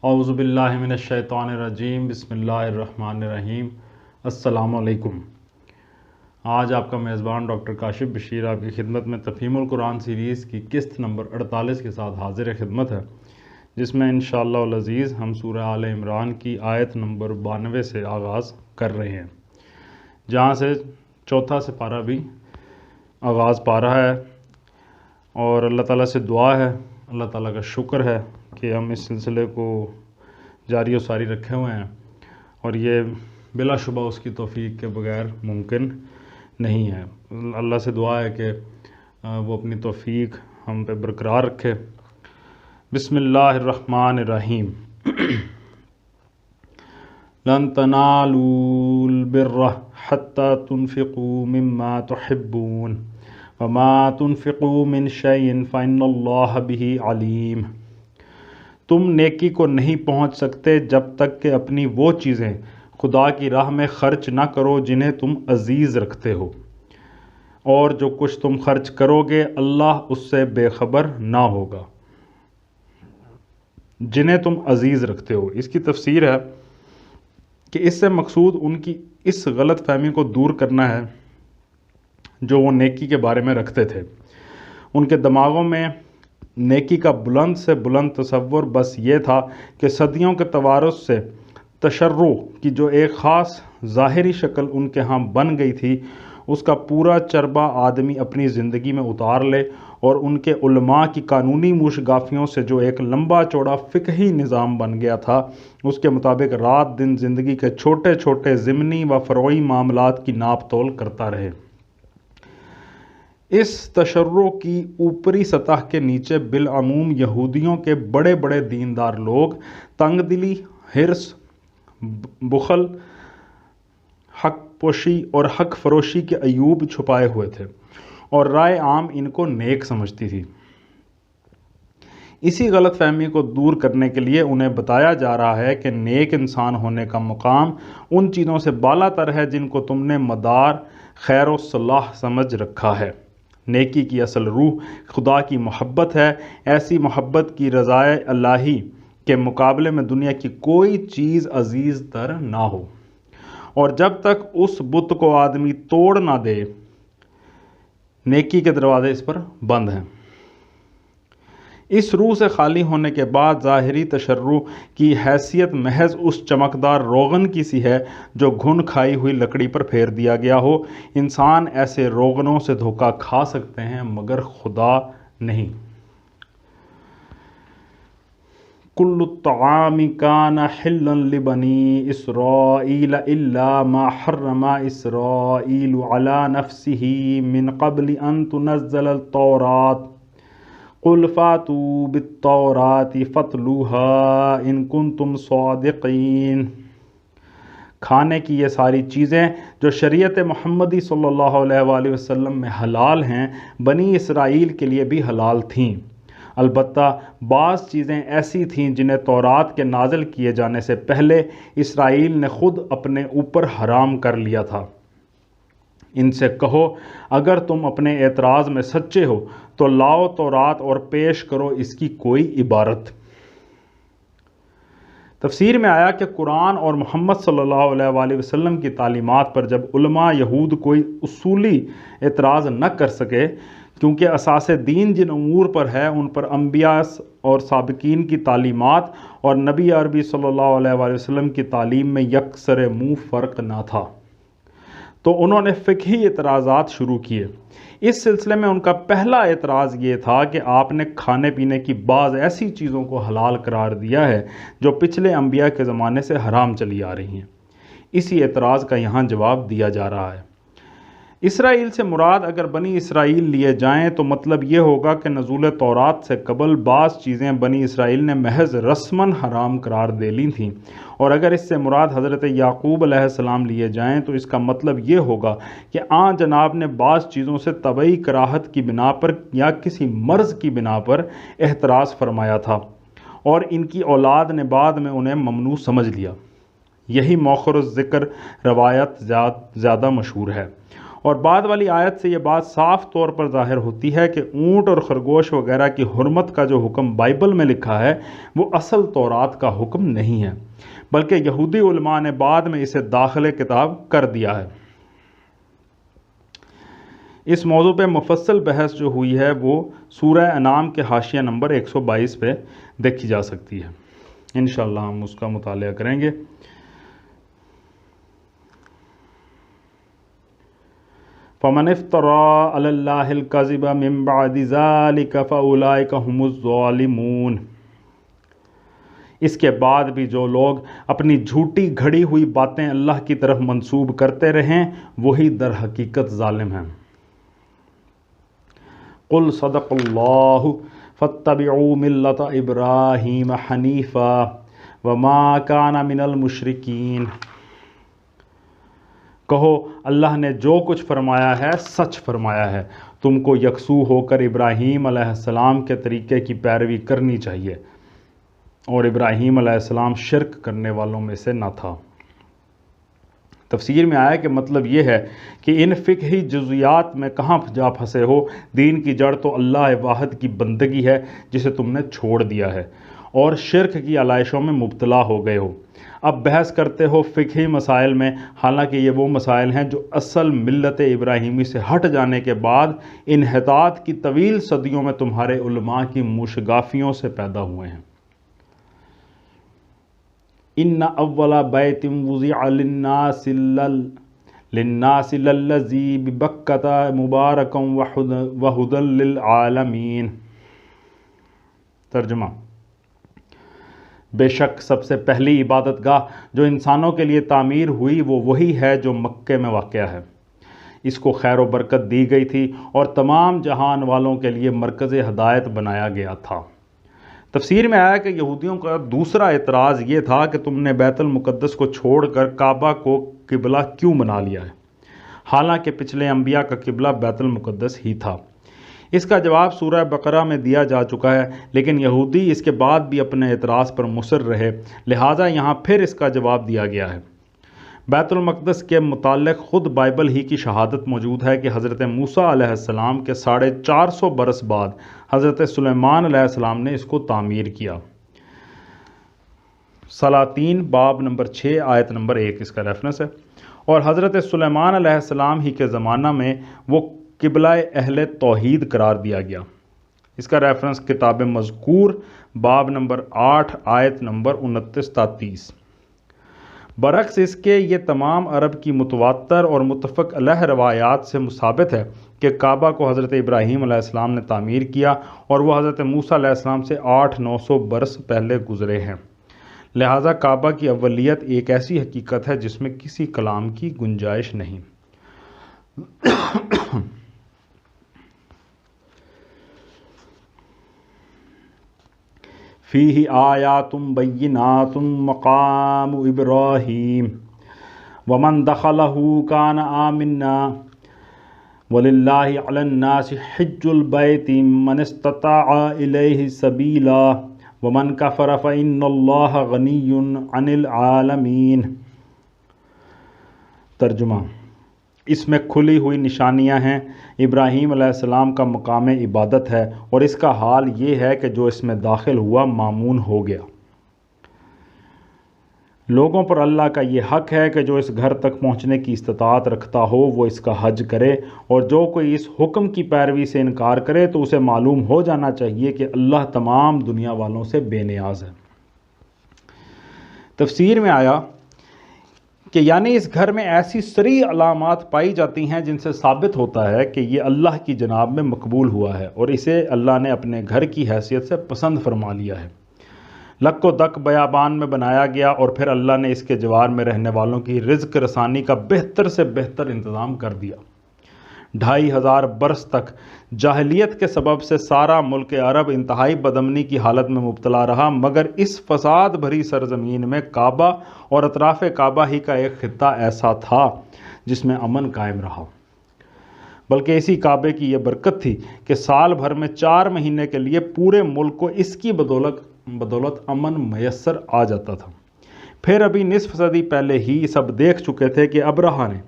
اعوذ باللہ من الشیطان الرجیم، بسم اللہ الرحمن الرحیم۔ السلام علیکم۔ آج آپ کا میزبان ڈاکٹر کاشف بشیر آپ کی خدمت میں تفہیم القرآن سیریز کی قسط نمبر 48 کے ساتھ حاضر خدمت ہے، جس میں انشاءاللہ العزیز ہم سورہ آل عمران کی آیت نمبر 92 سے آغاز کر رہے ہیں، جہاں سے چوتھا سپارہ بھی آغاز پا رہا ہے، اور اللہ تعالیٰ سے دعا ہے، اللہ تعالیٰ کا شکر ہے کہ ہم اس سلسلے کو جاری و ساری رکھے ہوئے ہیں، اور یہ بلا شبہ اس کی توفیق کے بغیر ممکن نہیں ہے۔ اللہ سے دعا ہے کہ وہ اپنی توفیق ہم پہ برقرار رکھے۔ بسم اللہ الرحمن الرحیم۔ لن تنالوا البر حتى تنفقوا مما تحبون وما تنفقوا من شيء فإن الله به علیم۔ تم نیکی کو نہیں پہنچ سکتے جب تک کہ اپنی وہ چیزیں خدا کی راہ میں خرچ نہ کرو جنہیں تم عزیز رکھتے ہو، اور جو کچھ تم خرچ کرو گے اللہ اس سے بے خبر نہ ہوگا۔ جنہیں تم عزیز رکھتے ہو، اس کی تفسیر ہے کہ اس سے مقصود ان کی اس غلط فہمی کو دور کرنا ہے جو وہ نیکی کے بارے میں رکھتے تھے۔ ان کے دماغوں میں نیکی کا بلند سے بلند تصور بس یہ تھا کہ صدیوں کے توارث سے تشرع کی جو ایک خاص ظاہری شکل ان کے ہاں بن گئی تھی، اس کا پورا چربہ آدمی اپنی زندگی میں اتار لے، اور ان کے علماء کی قانونی موشگافیوں سے جو ایک لمبا چوڑا فقہی نظام بن گیا تھا، اس کے مطابق رات دن زندگی کے چھوٹے چھوٹے ضمنی و فروعی معاملات کی ناپ تول کرتا رہے۔ اس تشرع کی اوپری سطح کے نیچے بالعموم یہودیوں کے بڑے بڑے دیندار لوگ تنگ دلی، حرص، بخل، حق پوشی اور حق فروشی کے عیوب چھپائے ہوئے تھے، اور رائے عام ان کو نیک سمجھتی تھی۔ اسی غلط فہمی کو دور کرنے کے لیے انہیں بتایا جا رہا ہے کہ نیک انسان ہونے کا مقام ان چیزوں سے بالا تر ہے جن کو تم نے مدار خیر و صلاح سمجھ رکھا ہے۔ نیکی کی اصل روح خدا کی محبت ہے۔ ایسی محبت کی رضائے الہی کے مقابلے میں دنیا کی کوئی چیز عزیز تر نہ ہو، اور جب تک اس بت کو آدمی توڑ نہ دے، نیکی کے دروازے اس پر بند ہیں۔ اس روح سے خالی ہونے کے بعد ظاہری تشرع کی حیثیت محض اس چمکدار روغن کی سی ہے جو گھن کھائی ہوئی لکڑی پر پھیر دیا گیا ہو۔ انسان ایسے روغنوں سے دھوکہ کھا سکتے ہیں مگر خدا نہیں۔ کل الطعام کان حلا لبنی اسرائیل الا ما حرم اسرائیل علی نفسہ من قبل ان تنزل التوراۃ قل فاتوا بالتوراۃ فاتلوها ان کنتم صادقین۔ کھانے کی یہ ساری چیزیں جو شریعت محمدی صلی اللہ علیہ وآلہ وسلم میں حلال ہیں، بنی اسرائیل کے لیے بھی حلال تھیں، البتہ بعض چیزیں ایسی تھیں جنہیں تورات کے نازل کیے جانے سے پہلے اسرائیل نے خود اپنے اوپر حرام کر لیا تھا۔ ان سے کہو اگر تم اپنے اعتراض میں سچے ہو تو لاؤ تورات اور پیش کرو اس کی کوئی عبارت۔ تفسیر میں آیا کہ قرآن اور محمد صلی اللہ علیہ وآلہ وسلم کی تعلیمات پر جب علماء یہود کوئی اصولی اعتراض نہ کر سکے، کیونکہ اساس دین جن امور پر ہے ان پر انبیاء اور سابقین کی تعلیمات اور نبی عربی صلی اللہ علیہ وآلہ وسلم کی تعلیم میں یکسر منہ فرق نہ تھا، تو انہوں نے فقہی اعتراضات شروع کیے۔ اس سلسلے میں ان کا پہلا اعتراض یہ تھا کہ آپ نے کھانے پینے کی بعض ایسی چیزوں کو حلال قرار دیا ہے جو پچھلے انبیاء کے زمانے سے حرام چلی آ رہی ہیں۔ اسی اعتراض کا یہاں جواب دیا جا رہا ہے۔ اسرائیل سے مراد اگر بنی اسرائیل لیے جائیں تو مطلب یہ ہوگا کہ نزول تورات سے قبل بعض چیزیں بنی اسرائیل نے محض رسماً حرام قرار دے لی تھیں، اور اگر اس سے مراد حضرت یعقوب علیہ السلام لیے جائیں تو اس کا مطلب یہ ہوگا کہ آن جناب نے بعض چیزوں سے طبعی کراہت کی بنا پر یا کسی مرض کی بنا پر احتراز فرمایا تھا، اور ان کی اولاد نے بعد میں انہیں ممنوع سمجھ لیا۔ یہی مؤخر الذکر روایت زیادہ مشہور ہے، اور بعد والی آیت سے یہ بات صاف طور پر ظاہر ہوتی ہے کہ اونٹ اور خرگوش وغیرہ کی حرمت کا جو حکم بائبل میں لکھا ہے وہ اصل تورات کا حکم نہیں ہے، بلکہ یہودی علماء نے بعد میں اسے داخل کتاب کر دیا ہے۔ اس موضوع پہ مفصل بحث جو ہوئی ہے وہ سورہ انعام کے حاشیہ نمبر 122 پہ دیکھی جا سکتی ہے، انشاءاللہ ہم اس کا مطالعہ کریں گے۔ فَمَنِ افْتَرَىٰ عَلَى اللَّهِ الْكَذِبَ مِن بَعْدِ ذَلِكَ فَأُولَٰئِكَ هُمُ الظَّالِمُونَ۔ اس کے بعد بھی جو لوگ اپنی جھوٹی گھڑی ہوئی باتیں اللہ کی طرف منسوب کرتے رہیں وہی در حقیقت ظالم ہیں۔ قُلْ صَدَقَ اللَّهُ فَاتَّبِعُوا مِلَّةَ إِبْرَاهِيمَ حَنِيفًا وَمَا كَانَ مِنَ الْمُشْرِكِينَ۔ کہو اللہ نے جو کچھ فرمایا ہے سچ فرمایا ہے، تم کو یکسو ہو کر ابراہیم علیہ السلام کے طریقے کی پیروی کرنی چاہیے، اور ابراہیم علیہ السلام شرک کرنے والوں میں سے نہ تھا۔ تفسیر میں آیا کہ مطلب یہ ہے کہ ان فقہی جزیات میں کہاں جا پھنسے ہو، دین کی جڑ تو اللہ واحد کی بندگی ہے جسے تم نے چھوڑ دیا ہے، اور شرک کی علائشوں میں مبتلا ہو گئے ہو۔ اب بحث کرتے ہو فقہی مسائل میں، حالانکہ یہ وہ مسائل ہیں جو اصل ملت ابراہیمی سے ہٹ جانے کے بعد انحطاط کی طویل صدیوں میں تمہارے علماء کی موشگافیوں سے پیدا ہوئے ہیں۔ ان اول بیت وضع للناس للذی ببکۃ مبارکا وہدی للعالمین۔ ترجمہ: بے شک سب سے پہلی عبادت گاہ جو انسانوں کے لیے تعمیر ہوئی وہ وہی ہے جو مکے میں واقع ہے۔ اس کو خیر و برکت دی گئی تھی اور تمام جہان والوں کے لیے مرکز ہدایت بنایا گیا تھا۔ تفسیر میں آیا کہ یہودیوں کا دوسرا اعتراض یہ تھا کہ تم نے بیت المقدس کو چھوڑ کر کعبہ کو قبلہ کیوں بنا لیا ہے، حالانکہ پچھلے انبیاء کا قبلہ بیت المقدس ہی تھا۔ اس کا جواب سورہ بقرہ میں دیا جا چکا ہے، لیکن یہودی اس کے بعد بھی اپنے اعتراض پر مصر رہے، لہٰذا یہاں پھر اس کا جواب دیا گیا ہے۔ بیت المقدس کے متعلق خود بائبل ہی کی شہادت موجود ہے کہ حضرت موسیٰ علیہ السلام کے 450 برس بعد حضرت سلیمان علیہ السلام نے اس کو تعمیر کیا۔ سلاطین باب نمبر 6 آیت نمبر 1 اس کا ریفرنس ہے، اور حضرت سلیمان علیہ السلام ہی کے زمانہ میں وہ قبلہ اہل توحید قرار دیا گیا۔ اس کا ریفرنس کتاب مذکور باب نمبر 8 آیت نمبر 29 تا 30۔ برعکس اس کے یہ تمام عرب کی متواتر اور متفق علیہ روایات سے ثابت ہے کہ کعبہ کو حضرت ابراہیم علیہ السلام نے تعمیر کیا، اور وہ حضرت موسیٰ علیہ السلام سے 800-900 برس پہلے گزرے ہیں۔ لہٰذا کعبہ کی اولیت ایک ایسی حقیقت ہے جس میں کسی کلام کی گنجائش نہیں۔ فیہ آیات بینات مقام ابراہیم ومن دخلہ کان آمنا وللہ علی الناس حج البیت من استطاع الیہ سبیلا ومن کفر فإن اللہ غنی عن العالمین۔ ترجمہ: اس میں کھلی ہوئی نشانیاں ہیں، ابراہیم علیہ السلام کا مقام عبادت ہے، اور اس کا حال یہ ہے کہ جو اس میں داخل ہوا مامون ہو گیا۔ لوگوں پر اللہ کا یہ حق ہے کہ جو اس گھر تک پہنچنے کی استطاعت رکھتا ہو وہ اس کا حج کرے، اور جو کوئی اس حکم کی پیروی سے انکار کرے تو اسے معلوم ہو جانا چاہیے کہ اللہ تمام دنیا والوں سے بے نیاز ہے۔ تفسیر میں آیا کہ یعنی اس گھر میں ایسی صریح علامات پائی جاتی ہیں جن سے ثابت ہوتا ہے کہ یہ اللہ کی جناب میں مقبول ہوا ہے، اور اسے اللہ نے اپنے گھر کی حیثیت سے پسند فرما لیا ہے۔ لک و دک بیابان میں بنایا گیا، اور پھر اللہ نے اس کے جوار میں رہنے والوں کی رزق رسانی کا بہتر سے بہتر انتظام کر دیا۔ 2500 برس تک جاہلیت کے سبب سے سارا ملک عرب انتہائی بدامنی کی حالت میں مبتلا رہا، مگر اس فساد بھری سرزمین میں کعبہ اور اطراف کعبہ ہی کا ایک خطہ ایسا تھا جس میں امن قائم رہا۔ بلکہ اسی کعبے کی یہ برکت تھی کہ سال بھر میں 4 مہینے کے لیے پورے ملک کو اس کی بدولت امن میسر آ جاتا تھا۔ پھر ابھی نصف صدی پہلے ہی سب دیکھ چکے تھے کہ ابرہہ نے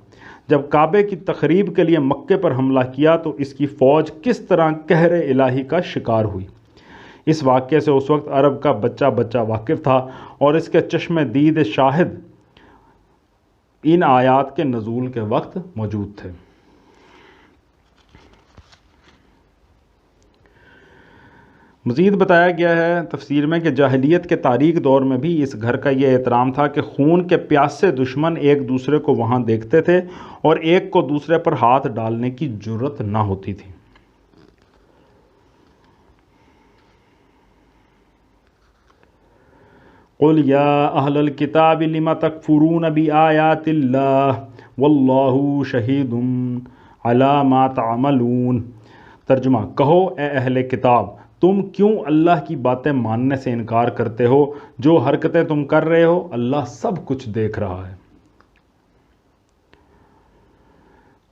جب کعبے کی تخریب کے لیے مکے پر حملہ کیا تو اس کی فوج کس طرح قہر الہی کا شکار ہوئی۔ اس واقعے سے اس وقت عرب کا بچہ بچہ واقف تھا اور اس کے چشم دید شاہد ان آیات کے نزول کے وقت موجود تھے۔ مزید بتایا گیا ہے تفسیر میں کہ جاہلیت کے تاریک دور میں بھی اس گھر کا یہ احترام تھا کہ خون کے پیاسے دشمن ایک دوسرے کو وہاں دیکھتے تھے اور ایک کو دوسرے پر ہاتھ ڈالنے کی جرت نہ ہوتی تھی۔ قُلْ يَا أَهْلَ الْكِتَابِ لِمَ تَكْفُرُونَ بِآيَاتِ اللَّهِ وَاللَّهُ شَهِيدٌ عَلَى مَا تَعْمَلُونَ۔ ترجمہ، کہو اے اہل کتاب، تم کیوں اللہ کی باتیں ماننے سے انکار کرتے ہو؟ جو حرکتیں تم کر رہے ہو اللہ سب کچھ دیکھ رہا ہے۔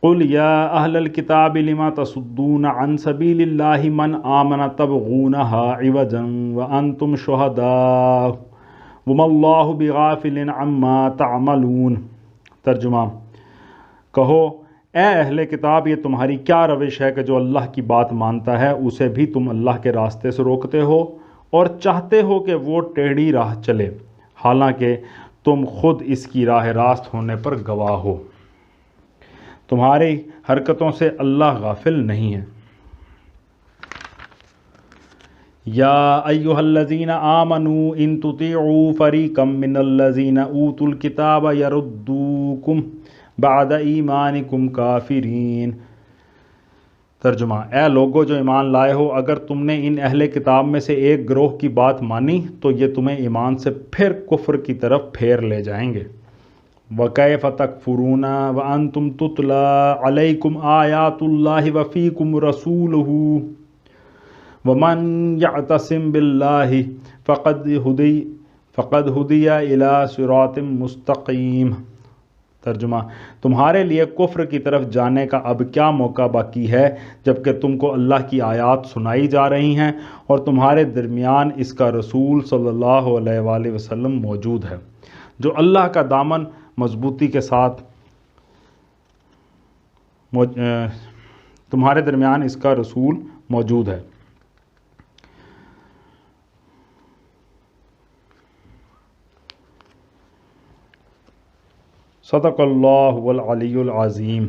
قُلْ يَا أَهْلَ الْكِتَابِ لِمَ تَصُدُّونَ عَنْ سَبِيلِ اللَّهِ مَنْ آمَنَ تَبْغُونَهَا عِوَجًا وَأَنْتُمْ شُهَدَاءُ وَمَا اللَّهُ بِغَافِلٍ عَمَّا تَعْمَلُونَ۔ ترجمہ، کہو اے اہل کتاب، یہ تمہاری کیا روش ہے کہ جو اللہ کی بات مانتا ہے اسے بھی تم اللہ کے راستے سے روکتے ہو اور چاہتے ہو کہ وہ ٹیڑھی راہ چلے، حالانکہ تم خود اس کی راہ راست ہونے پر گواہ ہو۔ تمہاری حرکتوں سے اللہ غافل نہیں ہے۔ یا ایھا الذین آمنوا ان تطیعوا فریقا من الذین اوتوا الکتاب یردوکم بعد ایمانکم کافرین۔ ترجمہ، اے لوگو جو ایمان لائے ہو، اگر تم نے ان اہل کتاب میں سے ایک گروہ کی بات مانی تو یہ تمہیں ایمان سے پھر کفر کی طرف پھیر لے جائیں گے۔ وَكَيْفَ تَكْفُرُونَ وَأَنْتُمْ تُتْلَى عَلَيْكُمْ آيَاتُ اللَّهِ وَفِيكُمْ رَسُولُهُ وَمَنْ يَعْتَصِمْ بِاللَّهِ فَقَدْ هُدِيَ إِلَى صِرَاطٍ مُسْتَقِيمٍ۔ ترجمہ، تمہارے لیے کفر کی طرف جانے کا اب کیا موقع باقی ہے جبکہ تم کو اللہ کی آیات سنائی جا رہی ہیں اور تمہارے درمیان اس کا رسول صلی اللہ علیہ وآلہ وسلم موجود ہے، جو اللہ کا دامن مضبوطی کے ساتھ تمہارے درمیان اس کا رسول موجود ہے۔ صدق اللہ العلی العظیم۔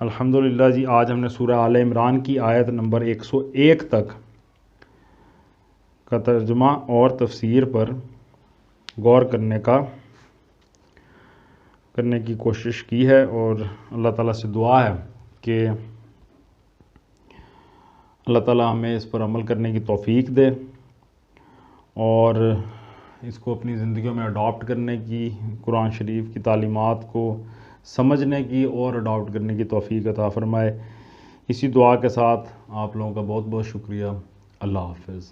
الحمدللہ جی، آج ہم نے سورہ آل عمران کی آیت نمبر 101 تک کا ترجمہ اور تفسیر پر غور کرنے کی کوشش کی ہے، اور اللہ تعالیٰ سے دعا ہے کہ اللہ تعالیٰ ہمیں اس پر عمل کرنے کی توفیق دے اور اس کو اپنی زندگیوں میں اڈاپٹ کرنے کی، قرآن شریف کی تعلیمات کو سمجھنے کی اور اڈاپٹ کرنے کی توفیق عطا فرمائے۔ اسی دعا کے ساتھ آپ لوگوں کا بہت بہت شکریہ۔ اللہ حافظ۔